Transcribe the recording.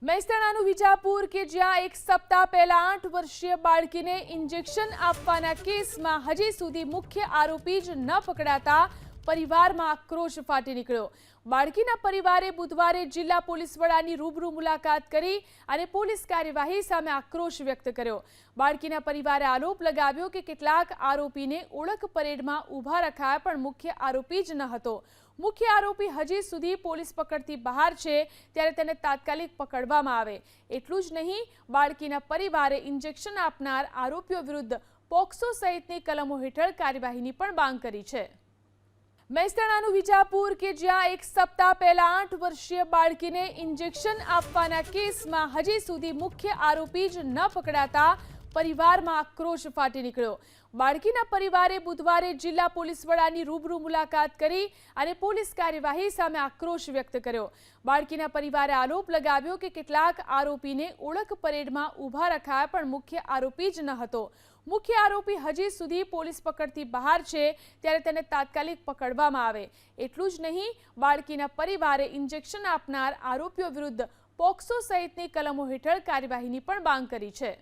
મહેસાણાનું વિજાપુર કે જ્યાં એક સપ્તાહ પહેલા 8 વર્ષીય બાળકીને ઇન્જેક્શન આપવાના કેસમાં હજી સુધી મુખ્ય આરોપી જ ન પકડાતા પરિવારમાં આક્રોશ ફાટી નીકળ્યો। બાળકીના પરિવારે બુધવારે જિલ્લા પોલીસ વડાની રૂબરૂ મુલાકાત કરી અને પોલીસ કાર્યવાહી સામે આક્રોશ વ્યક્ત કર્યો। બાળકીના પરિવારે આરોપ લગાવ્યો કે કેટલાક આરોપીને ઓળખ પરેડમાં ઊભા રખાયા પણ મુખ્ય આરોપી જ ન હતો। મુખ્ય આરોપી હજી સુધી પોલીસ પકડથી બહાર છે, ત્યારે તેને તાત્કાલિક પકડવામાં આવે। એટલું જ નહીં, બાળકીના પરિવારે ઇન્જેક્શન આપનાર આરોપીઓ વિરુદ્ધ પોક્સો સહિતની કલમો હેઠળ કાર્યવાહીની પણ માંગ કરી છે। મહેસાણાનું વિજાપુર કે જ્યાં એક સપ્તાહ પહેલા 8 વર્ષીય બાળકીને ઇન્જેક્શન આપવાના કેસમાં હજી સુધી મુખ્ય આરોપી જ ન પકડાતા પરિવારમાં આક્રોશ ફાટી નીકળ્યો। બાળકીના પરિવારે બુધવારે જિલ્લા પોલીસ વડાની રૂબરૂ મુલાકાત કરી અને પોલીસ કાર્યવાહી સામે આક્રોશ વ્યક્ત કર્યો। બાળકીના પરિવારે આરોપ લગાવ્યો કે કેટલાક આરોપીને ઓળખ પરેડમાં ઊભા રખાયા પણ મુખ્ય આરોપી જ ન હતો। મુખ્ય આરોપી હજી સુધી પોલીસ પકડથી બહાર છે, ત્યારે તેને તાત્કાલિક પકડવામાં આવે। એટલું જ નહીં, બાળકીના પરિવારે ઇન્જેક્શન આપનાર આરોપીઓ વિરુદ્ધ પોક્સો સહિતની કલમો હેઠળ કાર્યવાહીની પણ માંગ કરી છે।